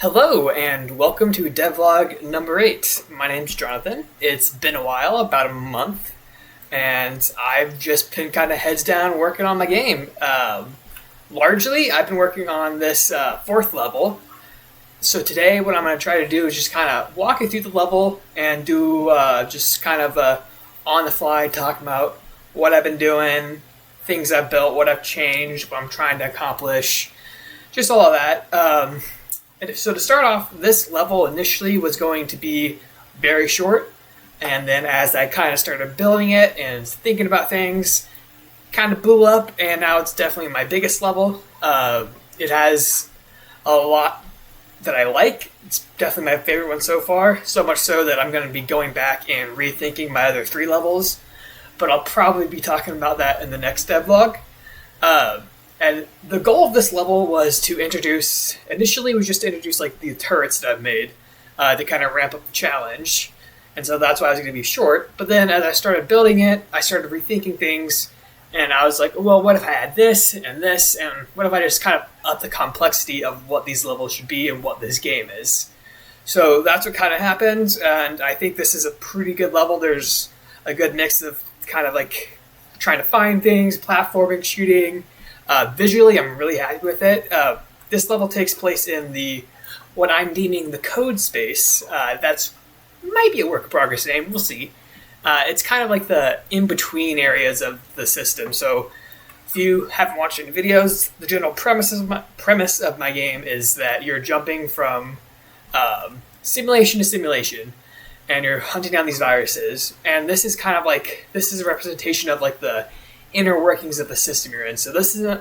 Hello and welcome to devlog number 8. My name's Jonathan. It's been a while, about a month, and I've just been kind of heads down working on my game. Largely, I've been working on this 4th level. So today what I'm going to try to do is just kind of walk you through the level and do just kind of on the fly talk about what I've been doing, things I've built, what I've changed, what I'm trying to accomplish, just all of that. So to start off, this level initially was going to be very short, and then as I kind of started building it and thinking about things, kind of blew up, and now it's definitely my biggest level. It has a lot that I like. It's definitely my favorite one so far, so much so that I'm going to be going back and rethinking my other 3 levels, but I'll probably be talking about that in the next devlog. And the goal of this level was to introduce like the turrets that I've made to kind of ramp up the challenge. And so that's why I was going to be short. But then as I started building it, I started rethinking things. And I was like, well, what if I had this? And what if I just kind of up the complexity of what these levels should be and what this game is? So that's what kind of happened. And I think this is a pretty good level. There's a good mix of kind of like trying to find things, platforming, shooting. Visually, I'm really happy with it. This level takes place in what I'm deeming the code space. That's might be a work in progress name. We'll see. It's kind of like the in-between areas of the system. So if you haven't watched any videos, the general premise of my game is that you're jumping from simulation to simulation, and you're hunting down these viruses. And this is a representation of like the inner workings of the system you're in. So this isn't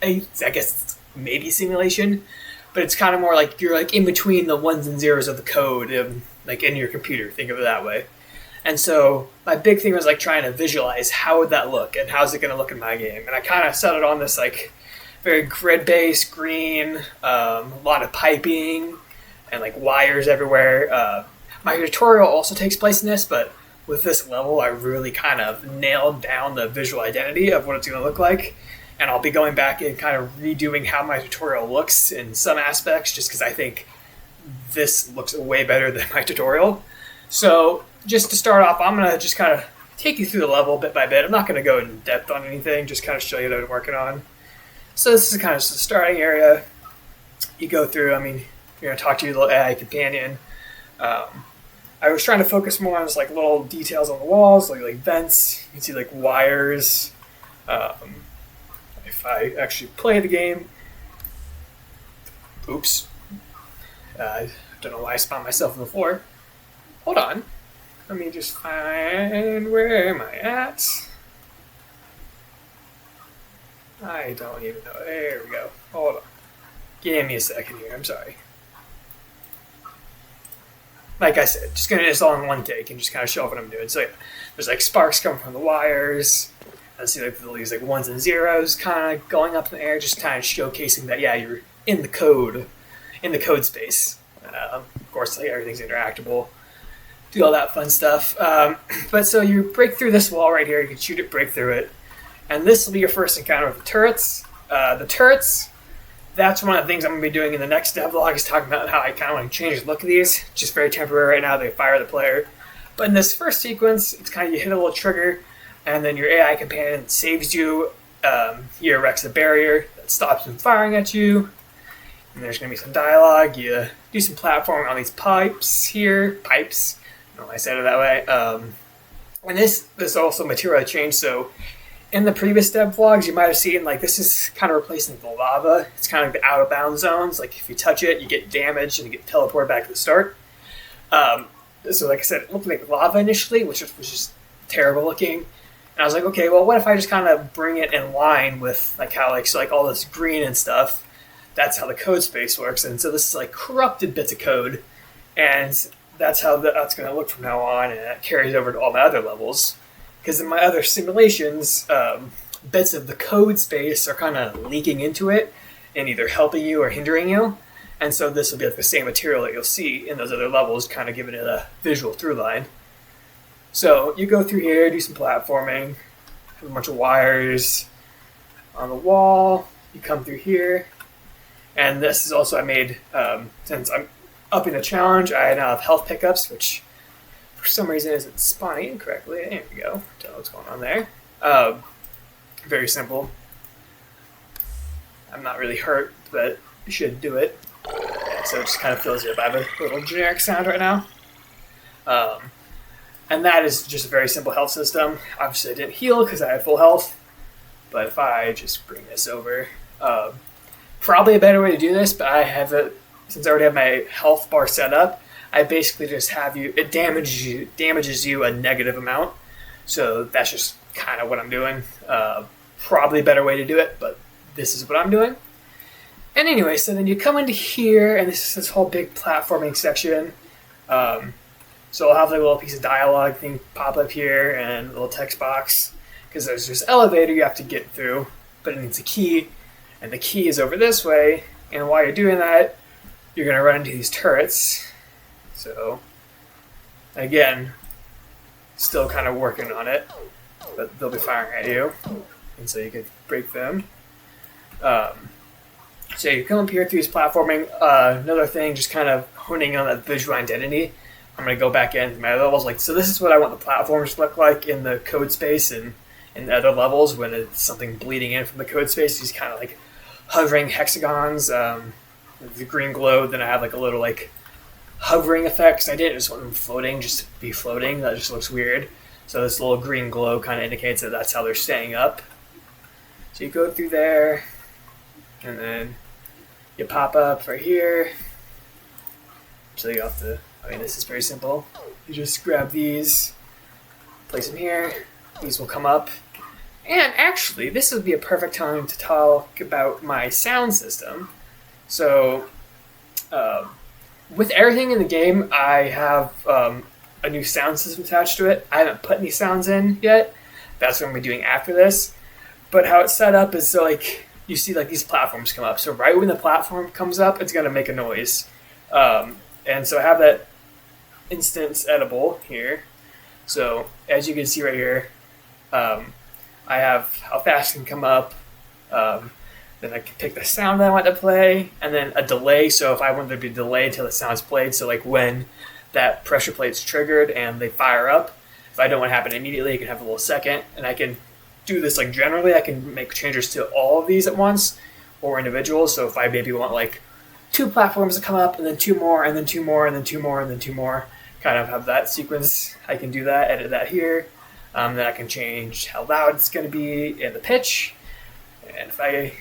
I guess it's maybe simulation, but it's kind of more like you're like in between the ones and zeros of the code, like in your computer. Think of it that way. And so my big thing was like trying to visualize how would that look and how's it going to look in my game. And I kind of set it on this like very grid-based green, a lot of piping and like wires everywhere. My tutorial also takes place in this, but with this level, I really kind of nailed down the visual identity of what it's going to look like. And I'll be going back and kind of redoing how my tutorial looks in some aspects, just because I think this looks way better than my tutorial. So just to start off, I'm going to just kind of take you through the level bit by bit. I'm not going to go in depth on anything, just kind of show you what I'm working on. So this is kind of just the starting area. You go through, you're going to talk to your little AI companion. I was trying to focus more on just like little details on the walls, like vents. You can see like wires. If I actually play the game, oops, I don't know why I spawned myself on the floor. Hold on, let me just find where am I at. I don't even know. There we go. Hold on. Give me a second here. I'm sorry. Like I said, just going to do this all in one take and just kind of show off what I'm doing. So yeah, there's like sparks coming from the wires. I see like these like ones and zeros kind of going up in the air, just kind of showcasing that, yeah, you're in the code space. Of course, like everything's interactable. Do all that fun stuff. But so you break through this wall right here. You can shoot it, break through it. And this will be your first encounter with the turrets. That's one of the things I'm going to be doing in the next devlog, is talking about how I kind of want to change the look of these. Just very temporary right now. They fire the player. But in this first sequence, it's kind of you hit a little trigger, and then your AI companion saves you. He erects a barrier that stops him firing at you. And there's going to be some dialogue. You do some platforming on these pipes here. Pipes. I don't know why I said it that way. And this is also material change, so in the previous devlogs, you might have seen like this is kind of replacing the lava. It's kind of like the out of bounds zones. Like if you touch it, you get damaged and you get teleported back to the start. So like I said, it looked like lava initially, which was just terrible looking. And I was like, okay, well, what if I just kind of bring it in line with like how like all this green and stuff? That's how the code space works. And so this is like corrupted bits of code, and that's how that's going to look from now on, and that carries over to all my other levels. Because in my other simulations, bits of the code space are kind of leaking into it and either helping you or hindering you. And so this will be like the same material that you'll see in those other levels, kind of giving it a visual through line. So you go through here, do some platforming, have a bunch of wires on the wall. You come through here, And this is also I made, since I'm upping the challenge, I now have health pickups, which for some reason isn't spawning incorrectly. There we go. Don't know what's going on there. Very simple. I'm not really hurt, but you should do it. Yeah, so it just kind of fills you up. I have a little generic sound right now. And that is just a very simple health system. Obviously, I didn't heal because I had full health. But if I just bring this over, probably a better way to do this, but I have it, since I already have my health bar set up, I basically just have you, it damages you a negative amount. So that's just kind of what I'm doing. Probably a better way to do it, but this is what I'm doing. And anyway, so then you come into here, and this is this whole big platforming section. So I'll have like a little piece of dialogue thing pop up here, and a little text box, because there's this elevator you have to get through, but it needs a key, and the key is over this way, and while you're doing that, you're going to run into these turrets. So, again, still kind of working on it, but they'll be firing at you, and so you can break them. So you come up here through this platforming. Another thing, just kind of honing on that visual identity. I'm going to go back into my levels. So this is what I want the platforms to look like in the code space and in the other levels when it's something bleeding in from the code space. These kind of like hovering hexagons, the green glow. Then I have like a little like hovering effects. I didn't just want them floating, just to be floating. That just looks weird. So this little green glow kind of indicates that that's how they're staying up. So you go through there, and then you pop up right here. So you have to, this is very simple. You just grab these, place them here. These will come up. And actually, this would be a perfect time to talk about my sound system. So, with everything in the game, I have a new sound system attached to it. I haven't put any sounds in yet. That's what I'm going to be doing after this. But how it's set up is so like you see like these platforms come up. So right when the platform comes up, it's going to make a noise. And so I have that instance edible here. So as you can see right here, I have how fast it can come up. Then I can pick the sound that I want to play, and then a delay. So if I want there to be a delay until the sound's played, so like when that pressure plate's triggered and they fire up, if I don't want it to happen immediately, I can have a little second, and I can do this like generally. I can make changes to all of these at once or individuals. So if I maybe want like 2 platforms to come up, and then 2 more, and then 2 more, and then 2 more, and then 2 more, kind of have that sequence. I can do that, edit that here. Then I can change how loud it's going to be and the pitch. And if I,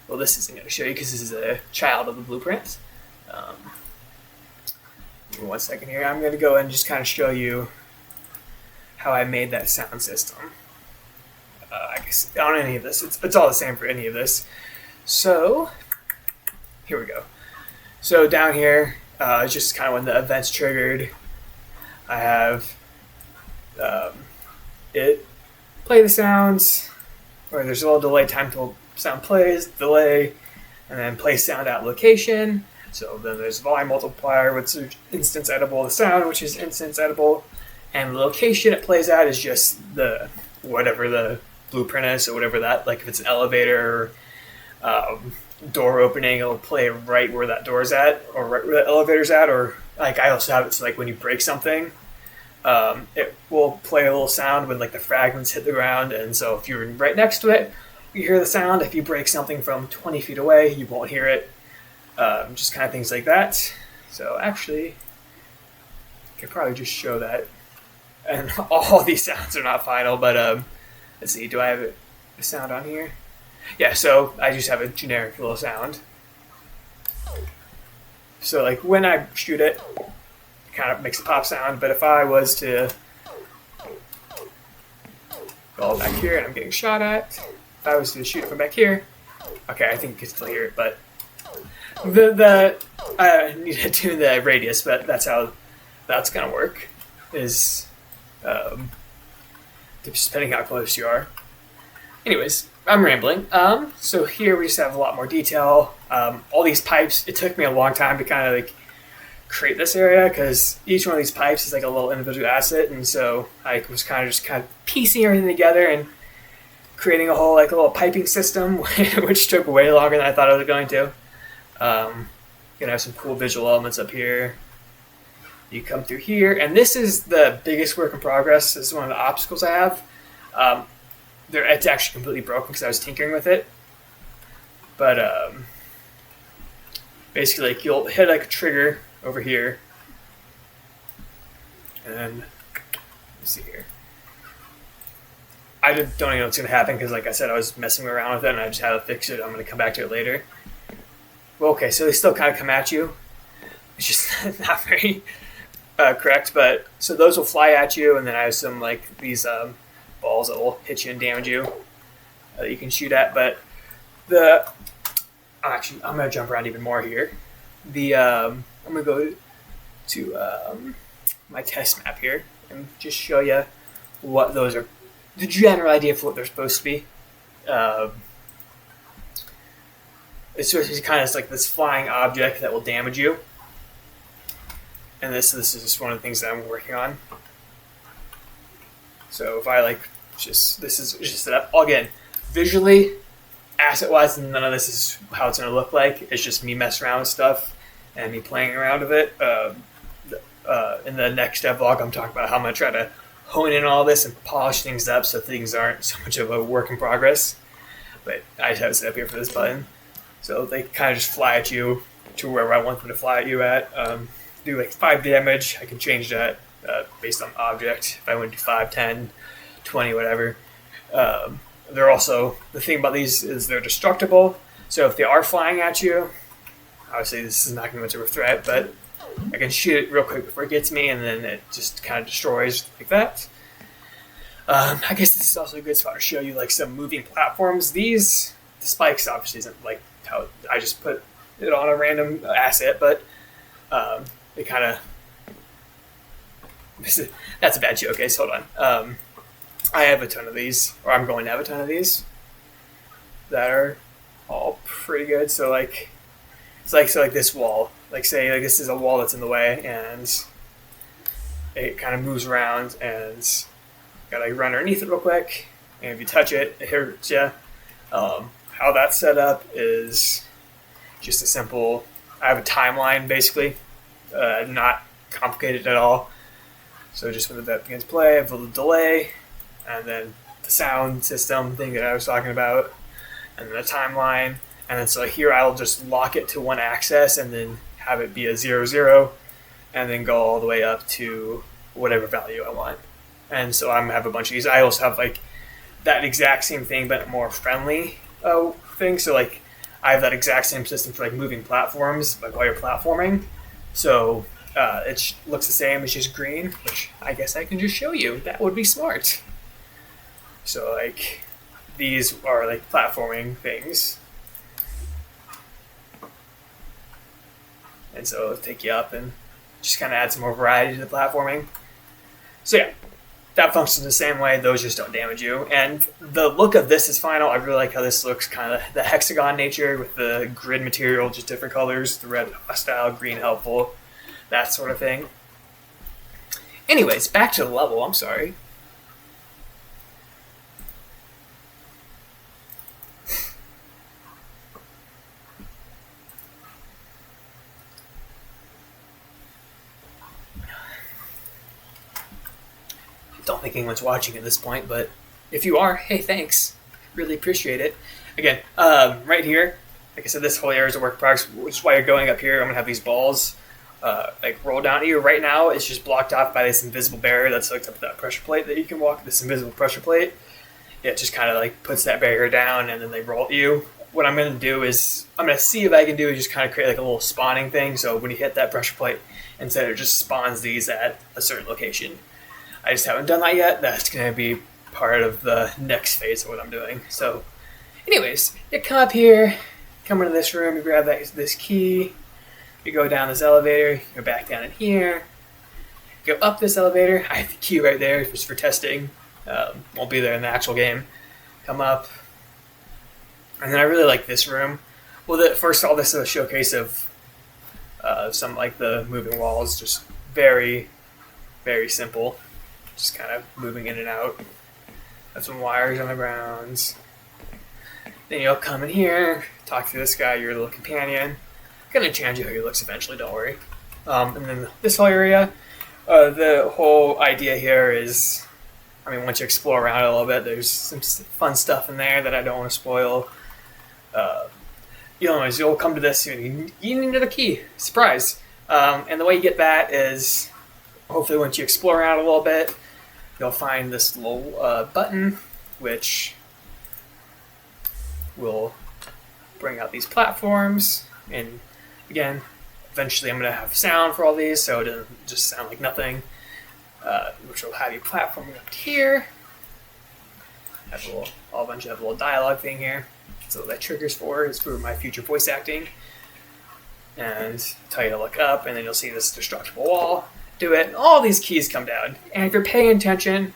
well, this isn't going to show you because this is a child of the blueprint. Give me 1 second here. I'm going to go and just kind of show you how I made that sound system. I guess on any of this, it's all the same for any of this. So here we go. So down here, just kind of when the event's triggered, I have it play the sounds, or there's a little delay time till sound plays, delay, and then play sound at location. So then there's volume multiplier, which is instance editable, the sound, which is instance editable, and the location it plays at is just the whatever the blueprint is, so whatever that, like if it's an elevator or door opening, it'll play right where that door's at, or right where the elevator's at, or like I also have it so like when you break something, it will play a little sound when like the fragments hit the ground, and so if you're right next to it, you hear the sound. If you break something from 20 feet away, you won't hear it. Just kind of things like that. So actually, I could probably just show that. And all these sounds are not final, but let's see, do I have a sound on here? Yeah, so I just have a generic little sound. So like when I shoot it, it kind of makes a pop sound, but if I was to go back here and I'm getting shot at, if I was to shoot it from back here, okay, I think you can still hear it, but I need to tune the radius, but that's how that's going to work, is depending how close you are. Anyways, I'm rambling. So here we just have a lot more detail. All these pipes, it took me a long time to kind of like create this area because each one of these pipes is like a little individual asset, and so I was kind of piecing everything together and creating a whole like a little piping system, which took way longer than I thought it was going to. Gonna have some cool visual elements up here. You come through here, and this is the biggest work in progress. This is one of the obstacles I have. Um, it's actually completely broken because I was tinkering with it. But basically, like, you'll hit like a trigger over here, and then let's see here. I don't even know what's going to happen because, like I said, I was messing around with it and I just had to fix it. I'm going to come back to it later. Well, okay, so they still kind of come at you. It's just not very correct, but so those will fly at you, and then I have some like these balls that will hit you and damage you that you can shoot at. But I'm going to jump around even more here. I'm going to go to my test map here and just show you what those are. The general idea for what they're supposed to be. It's kind of like this flying object that will damage you. And this is just one of the things that I'm working on. So if I this is just set up. Again, visually, asset-wise, none of this is how it's going to look like. It's just me messing around with stuff and me playing around with it. In the next vlog, I'm talking about how I'm going to try to hone in all this and polish things up so things aren't so much of a work in progress. But I just have it set up here for this button. So they kind of just fly at you to wherever I want them to fly at you at. Do like 5 damage. I can change that based on the object. If I want to do 5, 10, 20, whatever. They're also, the thing about these is they're destructible. So if they are flying at you, obviously this is not going to be much of a threat, but I can shoot it real quick before it gets me, and then it just kind of destroys like that. I guess this is also a good spot to show you like some moving platforms. The spikes obviously isn't like how I just put it on a random asset, but it kind of that's a bad joke. Okay, so hold on. I have a ton of these, or I'm going to have a ton of these that are all pretty good. So like it's like this wall. Like say like this is a wall that's in the way, and it kind of moves around, and you gotta run underneath it real quick. And if you touch it, it hurts you. How that's set up is just a simple. I have a timeline basically, not complicated at all. So just when that begins play, I have a little delay, and then the sound system thing that I was talking about, and then a timeline, and then so here I'll just lock it to one axis, and then have it be a 0, 0, and then go all the way up to whatever value I want. And so I'm gonna have a bunch of these. I also have like that exact same thing, but more friendly thing. So like I have that exact same system for like moving platforms, like while you're platforming. So it looks the same. It's just green, which I guess I can just show you. That would be smart. So like these are like platforming things. And so it'll take you up and just kind of add some more variety to the platforming. So yeah, that functions the same way. Those just don't damage you. And the look of this is final. I really like how this looks, kind of the hexagon nature with the grid material, just different colors. The red hostile, green helpful, that sort of thing. Anyways, back to the level. I'm sorry. Don't think anyone's watching at this point, but if you are, hey, thanks. Really appreciate it. Again, right here, like I said, this whole area is a work in progress, which is why you're going up here. I'm going to have these balls like roll down to you. Right now, it's just blocked off by this invisible barrier that's hooked up to that pressure plate that you can walk, this invisible pressure plate. It just kind of like puts that barrier down, and then they roll at you. What I'm going to do is, I'm going to see if I can do is just kind of create like a little spawning thing. So when you hit that pressure plate, instead it just spawns these at a certain location. I just haven't done that yet. That's going to be part of the next phase of what I'm doing. So anyways, you come up here, come into this room, you grab this key, you go down this elevator, you go back down in here, go up this elevator. I have the key right there just for testing. Won't be there in the actual game. Come up. And then I really like this room. Well, first of all, this is a showcase of some like the moving walls, just very, very simple. Just kind of moving in and out. Have some wires on the ground. Then you'll come in here, talk to this guy, your little companion. gonna change how he looks eventually. Don't worry. And then this whole area, the whole idea here is, I mean, once you explore around it a little bit, there's some fun stuff in there that I don't want to spoil. You'll come to this, you need another key. Surprise. And the way you get that is, hopefully once you explore around a little bit, you'll find this little button, which will bring out these platforms. And again, eventually I'm going to have sound for all these, so it doesn't just sound like nothing, which will have you platforming up here. Have a bunch of little dialogue thing here. So that triggers for is for my future voice acting. And tell you to look up, and then you'll see this destructible wall. Do it, and all these keys come down. And if you're paying attention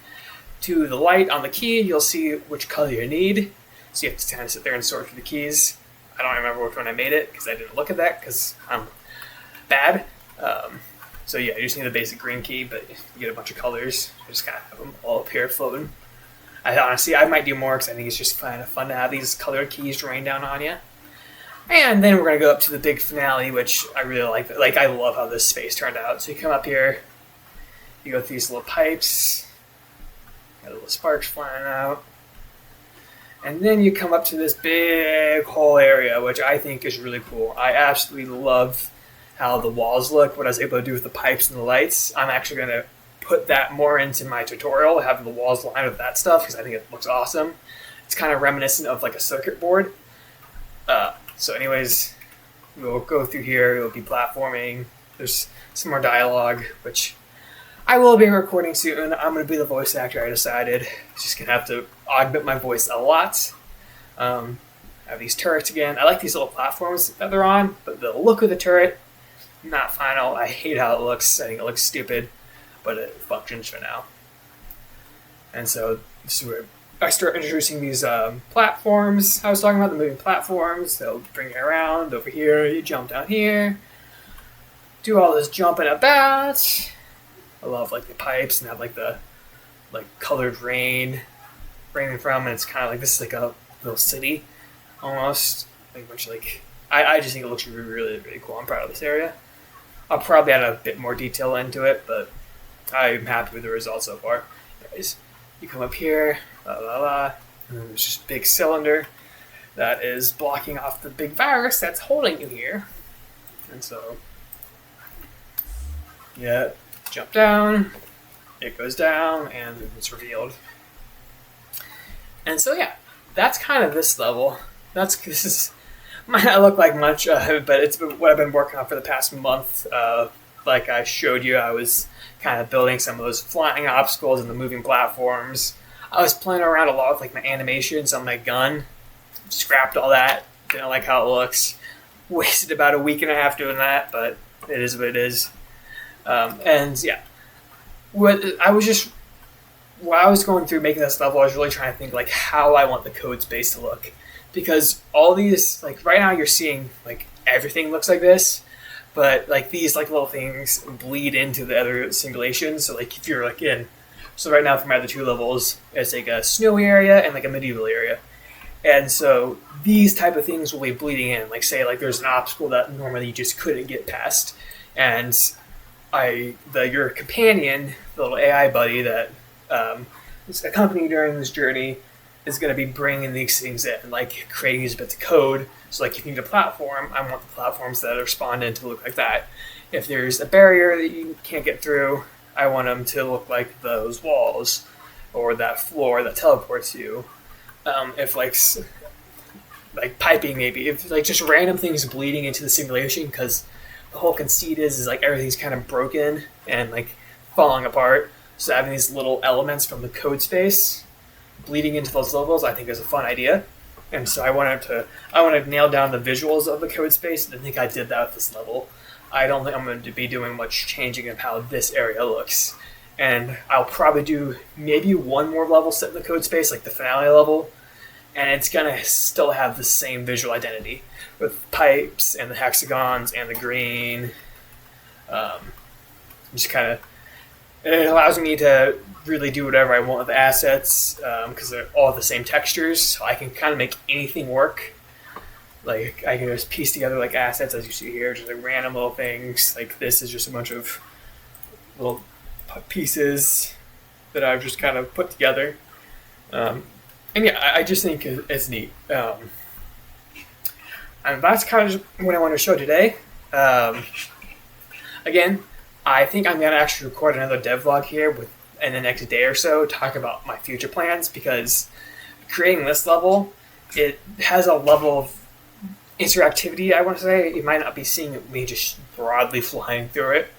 to the light on the key, you'll see which color you need. So you have to kind of sit there and sort through the keys. I don't remember which one I made it, because I didn't look at that, because I'm bad. So yeah, you just need a basic green key, but you get a bunch of colors. You just kind of have them all up here floating. I might do more because I think it's just kind of fun to have these colored keys rain down on you. And then we're going to go up to the big finale, which I really like. Like, I love how this space turned out. So you come up here, you go through these little pipes, got little sparks flying out. And then you come up to this big whole area, which I think is really cool. I absolutely love how the walls look, what I was able to do with the pipes and the lights. I'm actually going to put that more into my tutorial, having the walls lined with that stuff, because I think it looks awesome. It's kind of reminiscent of like a circuit board. So anyways, we'll go through here, it'll be platforming. There's some more dialogue, which I will be recording soon. I'm going to be the voice actor, I decided. Just going to have to augment my voice a lot. I have these turrets again. I like these little platforms that they're on, but the look of the turret, not final. I hate how it looks. I think it looks stupid, but it functions for now. And so this is where I start introducing these platforms. I was talking about the moving platforms. They'll bring you around over here. You jump down here. Do all this jumping about. I love like the pipes and have like the colored rain raining from, and it's kind of like this is like a little city almost. Like a bunch of I just think it looks really, really, really cool. I'm proud of this area. I'll probably add a bit more detail into it, but I'm happy with the results so far. Anyways, you come up here, and then there's just a big cylinder that is blocking off the big virus that's holding you here. And so, yeah, jump down, it goes down, and it's revealed. And so, yeah, that's kind of this level. This might not look like much, but it's what I've been working on for the past month. Like I showed you, I was kind of building some of those flying obstacles and the moving platforms. I was playing around a lot with like my animations on my gun. Scrapped all that. Didn't like how it looks. Wasted about a week and a half doing that, but it is what it is. And yeah, while I was going through making this level, I was really trying to think like how I want the code space to look. Because all these, like right now you're seeing like everything looks like this, but like these like little things bleed into the other simulations. So like if you're like so right now for my other two levels, it's like a snowy area and like a medieval area. And so these type of things will be bleeding in. Like say like there's an obstacle that normally you just couldn't get past. And your companion, the little AI buddy that is accompanying during this journey, is going to be bringing these things in, like creating these bits of code. So like if you need a platform, I want the platforms that are spawned in to look like that. If there's a barrier that you can't get through, I want them to look like those walls or that floor that teleports you. If like piping maybe, if like just random things bleeding into the simulation, because the whole conceit is like everything's kind of broken and like falling apart. So having these little elements from the code space bleeding into those levels, I think is a fun idea. And so I wanted to nail down the visuals of the code space, and I think I did that with this level. I don't think I'm going to be doing much changing of how this area looks. And I'll probably do maybe one more level set in the code space, like the finale level, and it's going to still have the same visual identity with pipes and the hexagons and the green. Just kind of, it allows me to really do whatever I want with the assets because they're all the same textures, so I can kind of make anything work. Like I can just piece together like assets as you see here, just like random little things. Like this is just a bunch of little pieces that I've just kind of put together. And yeah, I just think it's neat. And that's kind of what I want to show today. Again, I think I'm gonna actually record another devlog here in the next day or so, talk about my future plans, because creating this level, it has a level of interactivity. I want to say you might not be seeing me just broadly flying through it,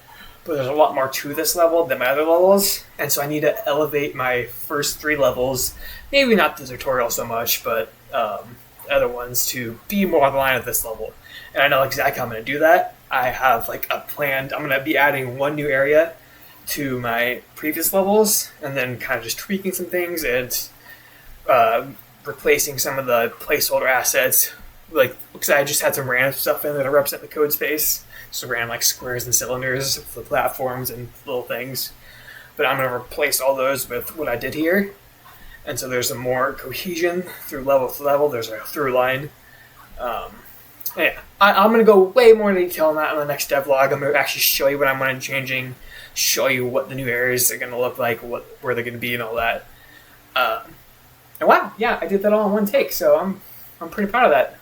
but there's a lot more to this level than my other levels, and so I need to elevate my first 3 levels, maybe not the tutorial so much, but other ones, to be more on the line of this level. And I know exactly how I'm going to do that. I have like a planned, I'm going to be adding 1 new area to my previous levels, and then kind of just tweaking some things and replacing some of the placeholder assets, like because I just had some random stuff in there to represent the code space, so random like squares and cylinders for the platforms and little things. But I'm going to replace all those with what I did here, and so there's some more cohesion through level to level. There's a through line. Yeah, I'm going to go way more detail on that in the next devlog. I'm going to actually show you what I'm going to be changing, show you what the new areas are going to look like, where they're going to be, and all that. And wow, yeah, I did that all in one take, so I'm pretty proud of that.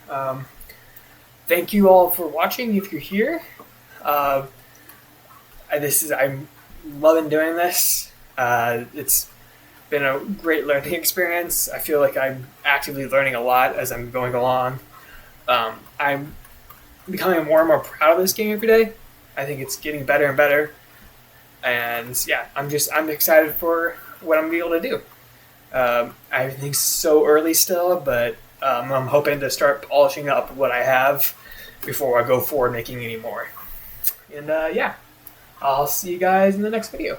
Thank you all for watching if you're here. I'm loving doing this. It's been a great learning experience. I feel like I'm actively learning a lot as I'm going along. I'm becoming more and more proud of this game every day. I think it's getting better and better. And yeah, I'm excited for what I'm going to be able to do. Everything's so early still, but I'm hoping to start polishing up what I have before I go forward making any more. And yeah, I'll see you guys in the next video.